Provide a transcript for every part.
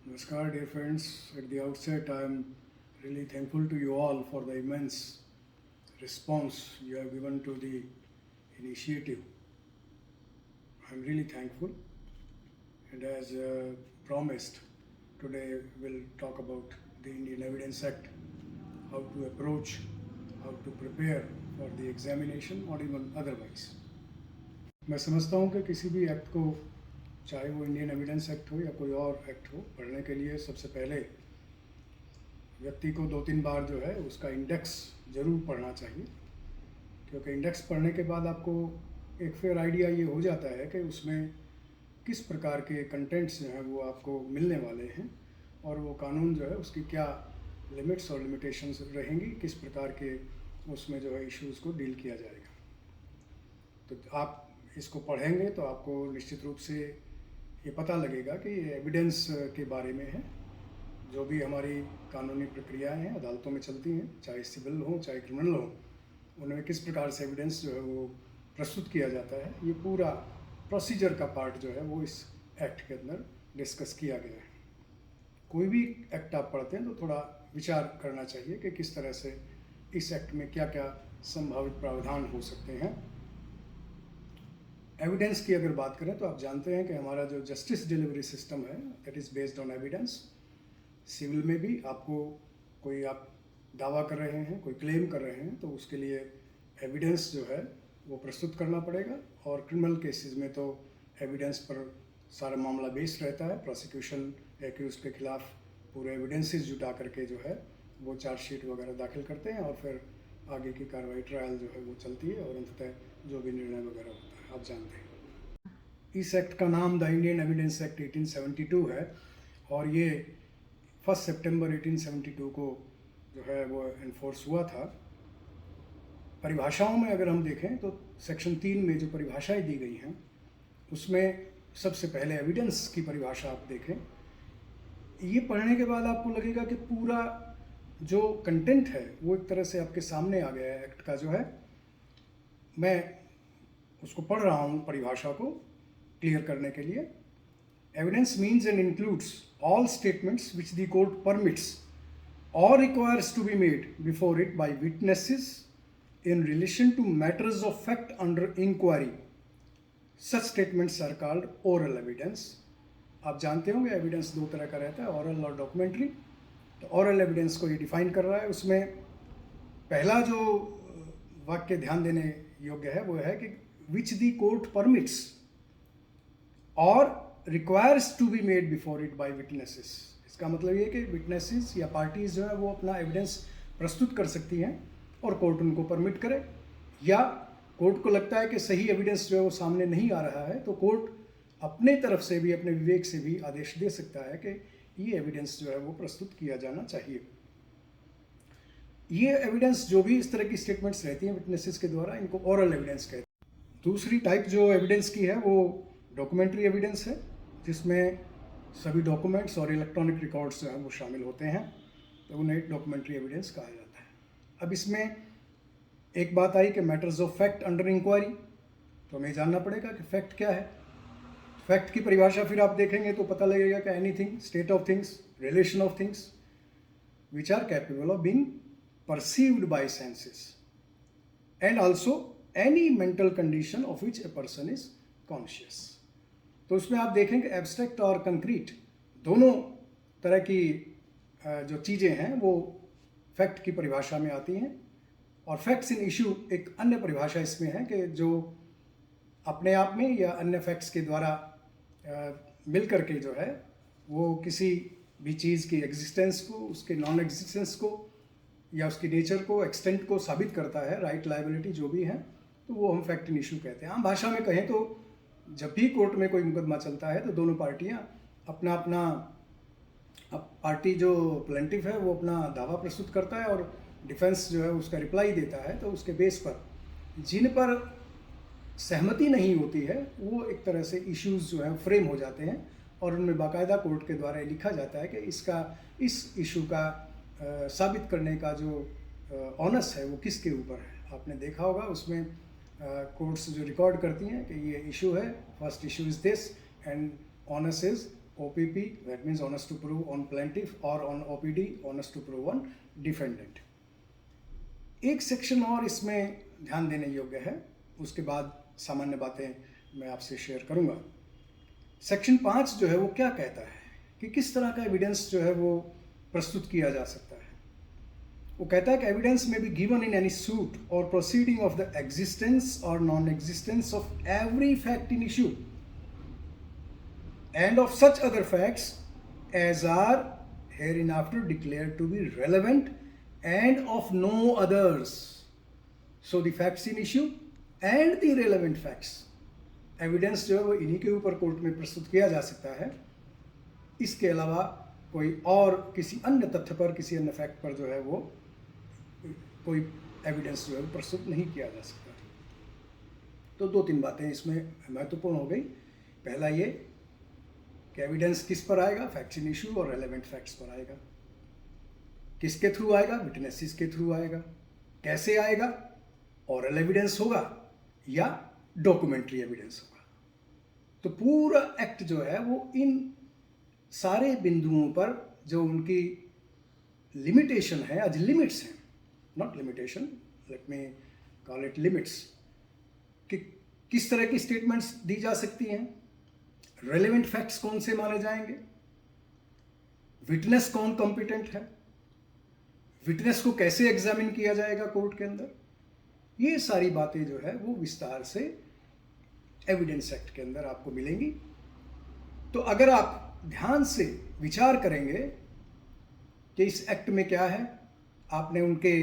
Namaskar, dear friends. At the outset, I am really thankful to you all for the immense response you have given to the initiative. I am really thankful. And as promised, today we'll talk about the Indian Evidence Act, how to approach, how to prepare for the examination or even otherwise. मैं समझता हूँ कि किसी भी act को, चाहे वो Indian evidence act हो या कोई और एक्ट हो, पढ़ने के लिए सबसे पहले व्यक्ति को 2-3 बार जो है उसका इंडेक्स ज़रूर पढ़ना चाहिए, क्योंकि इंडेक्स पढ़ने के बाद आपको एक फेयर आइडिया ये हो जाता है कि उसमें किस प्रकार के कंटेंट्स जो हैं वो आपको मिलने वाले हैं और वो कानून जो है उसकी क्या लिमिट्स और लिमिटेशंस रहेंगी, किस प्रकार के उसमें जो है इश्यूज़ को डील किया जाएगा। तो आप इसको पढ़ेंगे तो आपको निश्चित रूप से ये पता लगेगा कि ये एविडेंस के बारे में है। जो भी हमारी कानूनी प्रक्रियाएं हैं, अदालतों में चलती हैं, चाहे सिविल हो चाहे क्रिमिनल हो, उनमें किस प्रकार से एविडेंस जो है वो प्रस्तुत किया जाता है, ये पूरा प्रोसीजर का पार्ट जो है वो इस एक्ट के अंदर डिस्कस किया गया है। कोई भी एक्ट आप पढ़ते हैं तो थोड़ा विचार करना चाहिए कि किस तरह से इस एक्ट में क्या क्या संभावित प्रावधान हो सकते हैं। एविडेंस की अगर बात करें तो आप जानते हैं कि हमारा जो जस्टिस डिलीवरी सिस्टम है that is based on evidence. Civil में भी आपको कोई आप दावा कर रहे हैं, कोई क्लेम कर रहे हैं, तो उसके लिए एविडेंस जो है वो प्रस्तुत करना पड़ेगा। और क्रिमिनल केसेस में तो एविडेंस पर सारा मामला बेस्ड रहता है। प्रोसिक्यूशन एक्यूज के खिलाफ पूरे एविडेंसेस जुटा करके जो है वो चार्जशीट वगैरह दाखिल करते हैं और फिर आगे की कार्रवाई ट्रायल जो है वो चलती है और अंततः जो भी निर्णय वगैरह होता है आप जानते हैं। इस एक्ट का नाम द इंडियन एविडेंस एक्ट 1872 है और ये 1 सितंबर 1872 को जो है वो इन्फोर्स हुआ था। परिभाषाओं में अगर हम देखें तो सेक्शन 3 में जो परिभाषाएं दी गई हैं उसमें सबसे पहले एविडेंस की परिभाषा आप देखें। ये पढ़ने के बाद आपको लगेगा कि पूरा जो कंटेंट है वो एक तरह से आपके सामने आ गया है एक्ट का जो है। मैं उसको पढ़ रहा हूँ परिभाषा को क्लियर करने के लिए। Evidence means and includes all statements which the court permits or requires to be made before it by witnesses in relation to matters of fact under inquiry. Such statements are called oral evidence. आप जानते होंगे evidence दो तरह का रहता है, oral और documentary. तो ओरल एविडेंस को ये डिफाइन कर रहा है। उसमें पहला जो वाक्य ध्यान देने योग्य है वो है कि विच द कोर्ट परमिट्स और requires to be made before it by witnesses. इसका मतलब ये कि विटनेसेस या पार्टीज जो है वो अपना एविडेंस प्रस्तुत कर सकती हैं और कोर्ट उनको परमिट करे, या कोर्ट को लगता है कि सही एविडेंस जो है वो सामने नहीं आ रहा है तो कोर्ट अपने तरफ से भी, अपने विवेक से भी आदेश दे सकता है कि ये एविडेंस जो है वो प्रस्तुत किया जाना चाहिए। ये एविडेंस जो भी इस तरह की स्टेटमेंट्स रहती हैं विटनेसेस के द्वारा, इनको ओरल एविडेंस कहते हैं। दूसरी टाइप जो एविडेंस की है वो डॉक्यूमेंट्री एविडेंस है, जिसमें सभी डॉक्यूमेंट्स और इलेक्ट्रॉनिक रिकॉर्ड्स जो हैं वो शामिल होते हैं, तो उन्हें डॉक्यूमेंट्री एविडेंस कहा जाता है। अब इसमें एक बात आई कि matters of fact under inquiry, तो हमें जानना पड़ेगा कि फैक्ट क्या है। फैक्ट की परिभाषा फिर आप देखेंगे तो पता लगेगा कि anything, state of things, relation of things which are capable of being perceived by senses and also any mental condition of which a person is conscious. तो उसमें आप देखें कि एब्स्ट्रैक्ट और कंक्रीट दोनों तरह की जो चीज़ें हैं वो फैक्ट की परिभाषा में आती हैं। और फैक्ट्स इन इशू एक अन्य परिभाषा इसमें है कि जो अपने आप में या अन्य फैक्ट्स के द्वारा मिल करके जो है वो किसी भी चीज़ की एग्जिस्टेंस को, उसके नॉन एग्जिस्टेंस को या उसकी नेचर को, एक्सटेंट को साबित करता है, राइट, लायबिलिटी जो भी है, तो वो हम फैक्ट इन इशू कहते हैं। आम भाषा में कहें तो जब भी कोर्ट में कोई मुकदमा चलता है तो दोनों पार्टियां अपना अपना, अब पार्टी जो प्लेंटिफ है वो अपना दावा प्रस्तुत करता है और डिफेंस जो है उसका रिप्लाई देता है, तो उसके बेस पर जिन पर सहमति नहीं होती है वो एक तरह से इश्यूज जो है फ्रेम हो जाते हैं और उनमें बाकायदा कोर्ट के द्वारा लिखा जाता है कि इस इशू का साबित करने का जो ऑनस है वो किसके ऊपर है। आपने देखा होगा उसमें कोर्ट्स जो रिकॉर्ड करती हैं कि ये इशू है, first issue is this and ons is OPP, that means onus to prove on plaintiff, और on OPD, onus to prove on defendant. एक सेक्शन और इसमें ध्यान देने योग्य है, उसके बाद सामान्य बातें मैं आपसे शेयर करूंगा। सेक्शन 5 जो है वो क्या कहता है कि किस तरह का एविडेंस जो है वो प्रस्तुत किया जा सकता है। वो कहता है कि एविडेंस में be given in any suit और प्रोसीडिंग ऑफ द एग्जिस्टेंस और non existence of every fact in issue and of such other facts as are hereinafter declared to be relevant and of no others. So the facts in issue and the relevant facts, evidence जो है वो इन्हीं के ऊपर court में प्रस्तुत किया जा सकता है। इसके अलावा कोई और किसी अन्य तथ्य पर, किसी अन्य फैक्ट पर जो है वो कोई एविडेंस जो है प्रस्तुत नहीं किया जा सकता। तो 2-3 बातें इसमें महत्वपूर्ण हो गई। पहला ये कि एविडेंस किस पर आएगा, फैक्ट्स इन इशू और रेलेवेंट फैक्ट्स पर आएगा। किसके थ्रू आएगा, विटनेसेस के थ्रू आएगा। कैसे आएगा, ओरल एविडेंस होगा या डॉक्यूमेंट्री एविडेंस होगा। तो पूरा एक्ट जो है वो इन सारे बिंदुओं पर जो उनकी लिमिटेशन है, आज लिमिट्स हैं, not limitation, let me call it limits, कि किस तरह की स्टेटमेंट्स दी जा सकती हैं, रेलेवेंट फैक्ट्स कौन से माने जाएंगे, विटनेस कौन कॉम्पिटेंट है, विटनेस को कैसे एग्जामिन किया जाएगा कोर्ट के अंदर, ये सारी बातें जो है वो विस्तार से एविडेंस एक्ट के अंदर आपको मिलेंगी। तो अगर आप ध्यान से विचार करेंगे कि इस एक्ट में क्या है, आपने उनके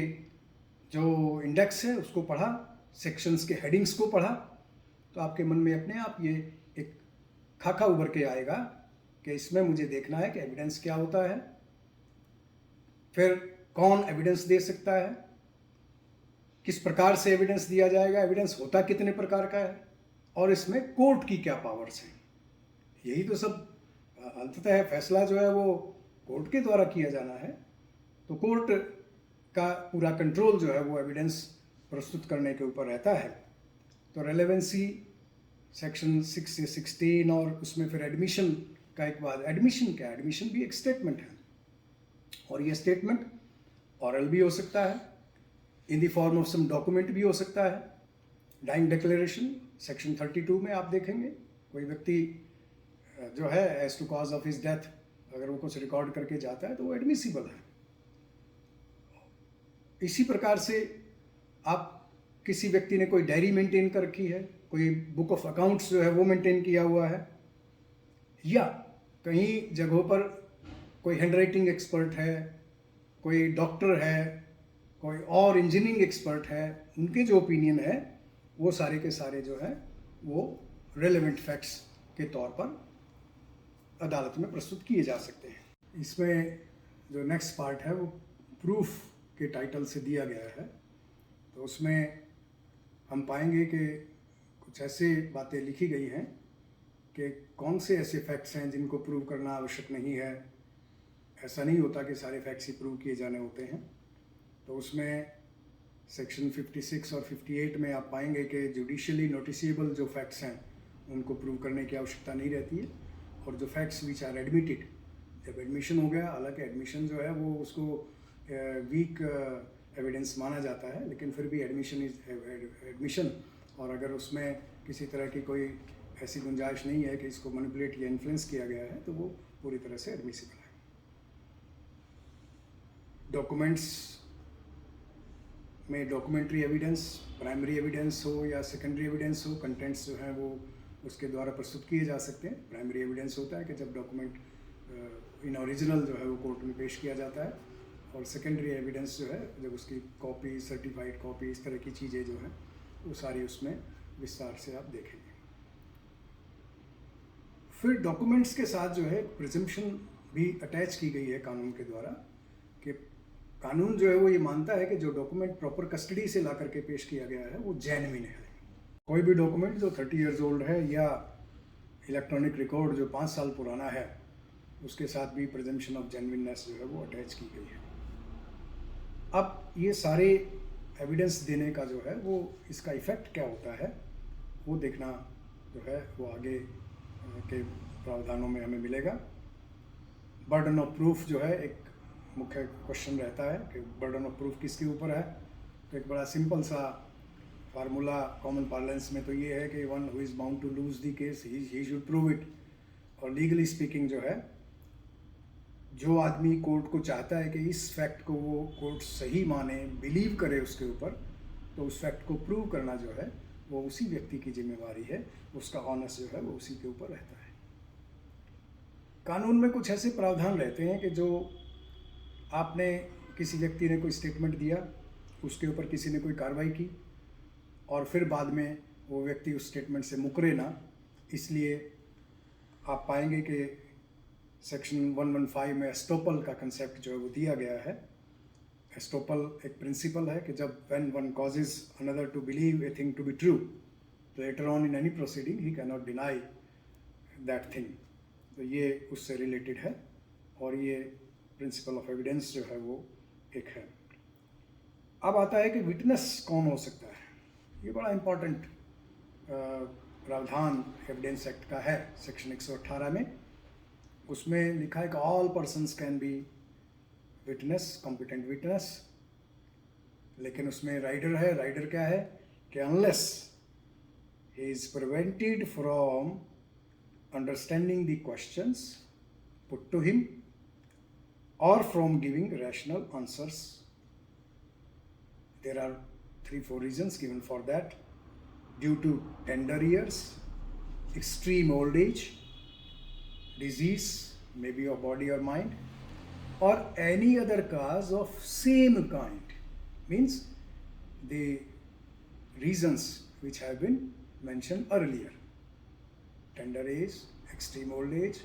जो इंडेक्स है उसको पढ़ा, सेक्शंस के हेडिंग्स को पढ़ा, तो आपके मन में अपने आप ये एक खाका उभर के आएगा कि इसमें मुझे देखना है कि एविडेंस क्या होता है, फिर कौन एविडेंस दे सकता है, किस प्रकार से एविडेंस दिया जाएगा, एविडेंस होता कितने प्रकार का है, और इसमें कोर्ट की क्या पावर्स हैं। यही तो सब अंततः फैसला जो है वो कोर्ट के द्वारा किया जाना है। तो कोर्ट का पूरा कंट्रोल जो है वो एविडेंस प्रस्तुत करने के ऊपर रहता है। तो रेलेवेंसी सेक्शन 6 से 16 और उसमें फिर एडमिशन का एक बाद, एडमिशन क्या है, एडमिशन भी एक स्टेटमेंट है और ये स्टेटमेंट ऑरल भी हो सकता है, in the form of some document भी हो सकता है। डाइंग डिक्लेरेशन सेक्शन 32 में आप देखेंगे कोई व्यक्ति जो है as to cause of his death अगर वो कुछ रिकॉर्ड करके जाता है तो वो एडमिसिबल है। इसी प्रकार से आप किसी व्यक्ति ने कोई डायरी मेंटेन कर रखी है, कोई बुक ऑफ अकाउंट्स जो है वो मेंटेन किया हुआ है, या कहीं जगहों पर कोई हैंडराइटिंग एक्सपर्ट है, कोई डॉक्टर है, कोई और इंजीनियरिंग एक्सपर्ट है, उनके जो ओपिनियन है वो सारे के सारे जो है वो रेलेवेंट फैक्ट्स के तौर पर अदालत में प्रस्तुत किए जा सकते हैं। इसमें जो नेक्स्ट पार्ट है वो प्रूफ के टाइटल से दिया गया है। तो उसमें हम पाएंगे कि कुछ ऐसे बातें लिखी गई हैं कि कौन से ऐसे फैक्ट्स हैं जिनको प्रूव करना आवश्यक नहीं है। ऐसा नहीं होता कि सारे फैक्ट्स ही प्रूव किए जाने होते हैं। तो उसमें सेक्शन 56 और 58 में आप पाएंगे कि जुडिशियली नोटिसेबल जो फैक्ट्स हैं उनको प्रूव करने की आवश्यकता नहीं रहती है, और जो फैक्ट्स विच आर एडमिटेड, जब एडमिशन हो गया, हालांकि एडमिशन जो है वो उसको वीक एविडेंस माना जाता है, लेकिन फिर भी एडमिशन इज एडमिशन, और अगर उसमें किसी तरह की कोई ऐसी गुंजाइश नहीं है कि इसको मैनिपुलेट या इन्फ्लुएंस किया गया है तो वो पूरी तरह से एडमिसिबल है। डॉक्यूमेंट्स में डॉक्यूमेंट्री एविडेंस, प्राइमरी एविडेंस हो या सेकेंडरी एविडेंस हो, कंटेंट्स जो हैं वो उसके द्वारा प्रस्तुत किए जा सकते हैं। प्राइमरी एविडेंस होता है कि जब डॉक्यूमेंट इन ओरिजिनल जो है वो कोर्ट में पेश किया जाता है, और सेकेंडरी एविडेंस जो है जब उसकी कॉपी, सर्टिफाइड कॉपी, इस तरह की चीज़ें जो हैं वो सारी उसमें विस्तार से आप देखेंगे। फिर डॉक्यूमेंट्स के साथ जो है प्रिजम्पशन भी अटैच की गई है कानून के द्वारा, कि कानून जो है वो ये मानता है कि जो डॉक्यूमेंट प्रॉपर कस्टडी से ला करके पेश किया गया है वो जेन्युइन है। कोई भी डॉक्यूमेंट जो 30 ईयर्स ओल्ड है या इलेक्ट्रॉनिक रिकॉर्ड जो 5 साल पुराना है, उसके साथ भी प्रिजम्पशन ऑफ जेन्युइननेस जो है वो अटैच की गई है। अब ये सारे एविडेंस देने का जो है वो इसका इफ़ेक्ट क्या होता है वो देखना जो है वो आगे के प्रावधानों में हमें मिलेगा। बर्डन ऑफ प्रूफ जो है एक मुख्य क्वेश्चन रहता है कि बर्डन ऑफ प्रूफ किसके ऊपर है। तो एक बड़ा सिंपल सा फार्मूला कॉमन पार्लेंस में तो ये है कि one who is bound to lose the case he should prove it. और लीगली स्पीकिंग जो है, जो आदमी कोर्ट को चाहता है कि इस फैक्ट को वो कोर्ट सही माने, बिलीव करे उसके ऊपर, तो उस फैक्ट को प्रूव करना जो है वो उसी व्यक्ति की जिम्मेवारी है, उसका ऑनस जो है वो उसी के ऊपर रहता है। कानून में कुछ ऐसे प्रावधान रहते हैं कि जो आपने, किसी व्यक्ति ने कोई स्टेटमेंट दिया, उसके ऊपर किसी ने कोई कार्रवाई की और फिर बाद में वो व्यक्ति उस स्टेटमेंट से मुकरे ना, इसलिए आप पाएंगे कि सेक्शन 115 में एस्टोपल का कंसेप्ट जो है वो दिया गया है। एस्टोपल एक प्रिंसिपल है कि जब when one causes another to believe a thing to be true, later on in any proceeding he can not deny that thing. तो ये उससे रिलेटेड है और ये प्रिंसिपल ऑफ एविडेंस जो है वो एक है। अब आता है कि विटनेस कौन हो सकता है। ये बड़ा इम्पॉर्टेंट प्रावधान एविडेंस एक्ट का है सेक्शन 118 में। उसमें लिखा है कि all persons can be witness, competent witness. लेकिन उसमें राइडर है। राइडर क्या है कि unless he is prevented from understanding the questions put to him or from giving rational answers. There are 3-4 reasons given for that: due to tender years, extreme old age, disease, maybe of body or mind, or any other cause of same kind. Means the reasons which have been mentioned earlier: tender age, extreme old age,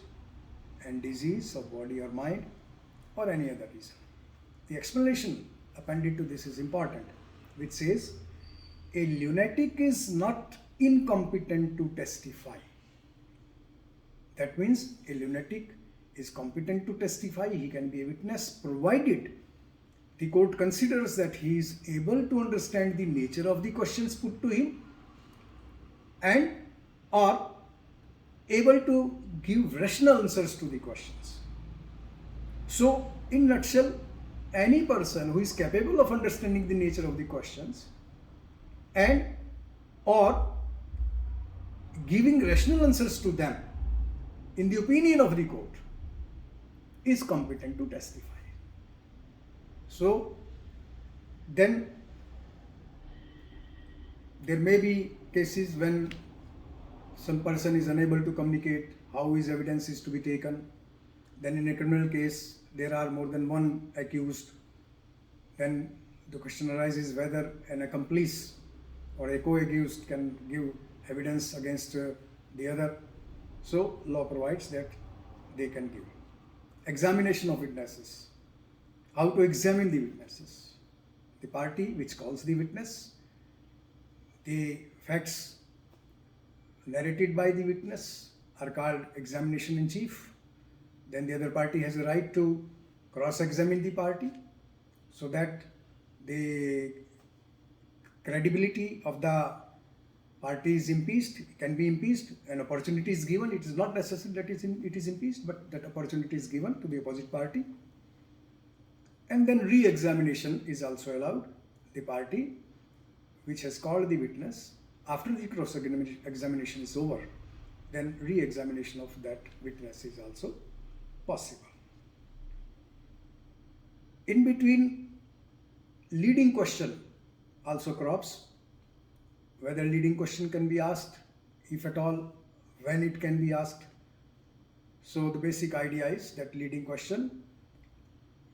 and disease of body or mind, or any other reason. The explanation appended to this is important, which says a lunatic is not incompetent to testify. That means a lunatic is competent to testify. He can be a witness provided the court considers that he is able to understand the nature of the questions put to him and are able to give rational answers to the questions. So, in nutshell, any person who is capable of understanding the nature of the questions and or giving rational answers to them in the opinion of the court is competent to testify. So, then there may be cases when some person is unable to communicate how his evidence is to be taken. Then in a criminal case, there are more than one accused. Then the question arises whether an accomplice or a co-accused can give evidence against the other. So law provides that they can give. Examination of witnesses. How to examine the witnesses. The party which calls the witness, the facts narrated by the witness are called examination in chief. Then the other party has a right to cross-examine the party so that the credibility of the party is impeached, can be impeached, an opportunity is given. It is not necessary that it is impeached, but that opportunity is given to the opposite party. And then re-examination is also allowed. The party which has called the witness, after the cross-examination is over, then re-examination of that witness is also possible. In between, leading question also crops. Whether leading question can be asked, if at all, when it can be asked. So the basic idea is that leading question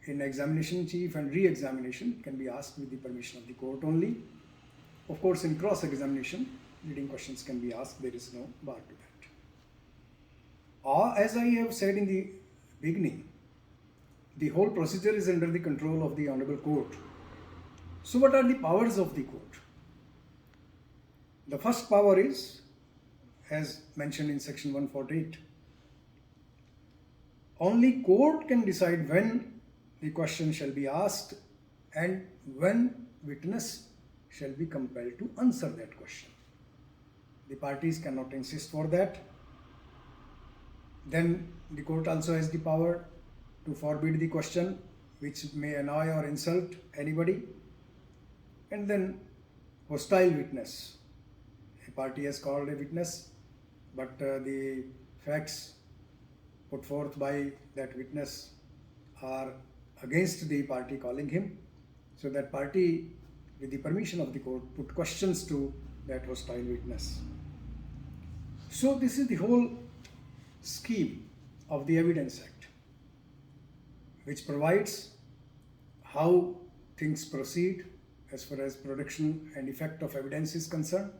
in examination in chief and re-examination can be asked with the permission of the court only. Of course, in cross-examination, leading questions can be asked. There is no bar to that. Or, as I have said in the beginning, the whole procedure is under the control of the Honorable Court. So what are the powers of the court? The first power is, as mentioned in section 148, only court can decide when the question shall be asked and when witness shall be compelled to answer that question. The parties cannot insist for that. Then the court also has the power to forbid the question which may annoy or insult anybody. And then hostile witness. A party has called a witness, but the facts put forth by that witness are against the party calling him. So that party, with the permission of the court, put questions to that hostile witness. So this is the whole scheme of the Evidence Act, which provides how things proceed as far as production and effect of evidence is concerned,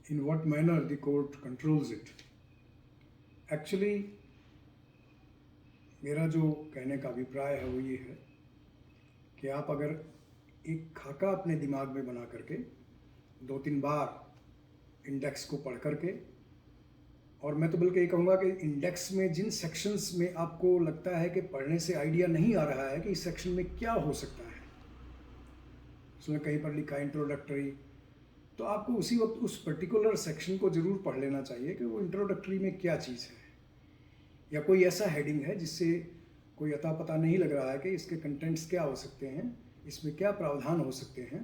in what manner the court controls it. Actually, मेरा जो कहने का अभिप्राय है वो ये है कि आप अगर एक खाका अपने दिमाग में बना करके 2-3 बार इंडेक्स को पढ़ करके, और मैं तो बल्कि ये कहूँगा कि इंडेक्स में जिन सेक्शंस में आपको लगता है कि पढ़ने से आइडिया नहीं आ रहा है कि इस सेक्शन में क्या हो सकता है, उसमें कहीं पर लिखा है इंट्रोडक्टरी, तो आपको उसी वक्त उस पर्टिकुलर सेक्शन को ज़रूर पढ़ लेना चाहिए कि वो इंट्रोडक्टरी में क्या चीज़ है, या कोई ऐसा हेडिंग है जिससे कोई अता पता नहीं लग रहा है कि इसके कंटेंट्स क्या हो सकते हैं, इसमें क्या प्रावधान हो सकते हैं,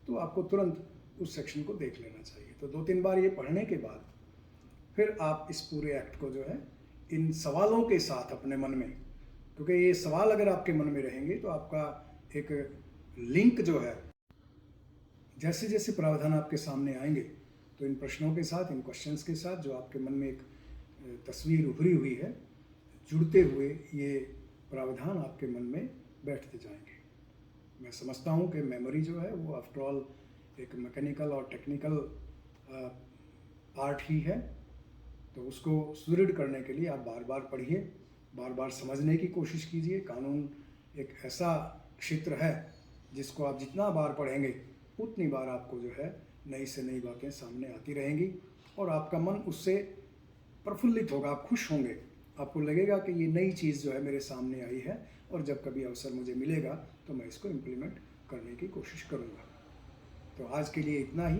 तो आपको तुरंत उस सेक्शन को देख लेना चाहिए। तो 2-3 बार ये पढ़ने के बाद फिर आप इस पूरे एक्ट को जो है इन सवालों के साथ अपने मन में, क्योंकि ये सवाल अगर आपके मन में रहेंगे तो आपका एक लिंक जो है, जैसे जैसे प्रावधान आपके सामने आएंगे तो इन प्रश्नों के साथ, इन क्वेश्चंस के साथ जो आपके मन में एक तस्वीर उभरी हुई है, जुड़ते हुए ये प्रावधान आपके मन में बैठते जाएंगे। मैं समझता हूँ कि मेमोरी जो है वो आफ्टर ऑल एक मैकेनिकल और टेक्निकल पार्ट ही है, तो उसको सुदृढ़ करने के लिए आप बार बार पढ़िए, बार बार समझने की कोशिश कीजिए। कानून एक ऐसा क्षेत्र है जिसको आप जितना बार पढ़ेंगे उतनी बार आपको जो है नई से नई बातें सामने आती रहेंगी और आपका मन उससे प्रफुल्लित होगा, आप खुश होंगे, आपको लगेगा कि ये नई चीज़ जो है मेरे सामने आई है और जब कभी अवसर मुझे मिलेगा तो मैं इसको इम्प्लीमेंट करने की कोशिश करूँगा। तो आज के लिए इतना ही।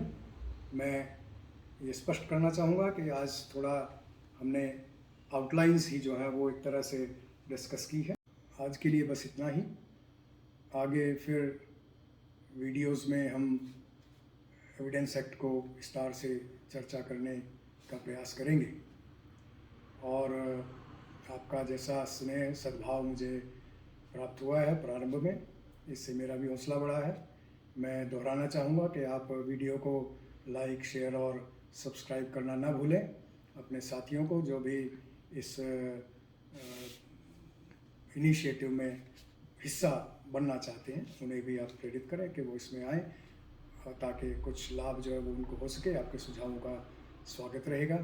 मैं ये स्पष्ट करना चाहूँगा कि आज थोड़ा हमने आउटलाइंस ही जो है वो एक तरह से डिस्कस की है। आज के लिए बस इतना ही। आगे फिर वीडियोस में हम एविडेंस एक्ट को विस्तार से चर्चा करने का प्रयास करेंगे और आपका जैसा स्नेह सद्भाव मुझे प्राप्त हुआ है प्रारंभ में, इससे मेरा भी हौसला बढ़ा है। मैं दोहराना चाहूँगा कि आप वीडियो को लाइक, शेयर और सब्सक्राइब करना ना भूलें। अपने साथियों को जो भी इस इनिशिएटिव में हिस्सा बनना चाहते हैं उन्हें भी आप प्रेरित करें कि वो इसमें आएँ, ताकि कुछ लाभ जो है वो उनको हो सके। आपके सुझावों का स्वागत रहेगा।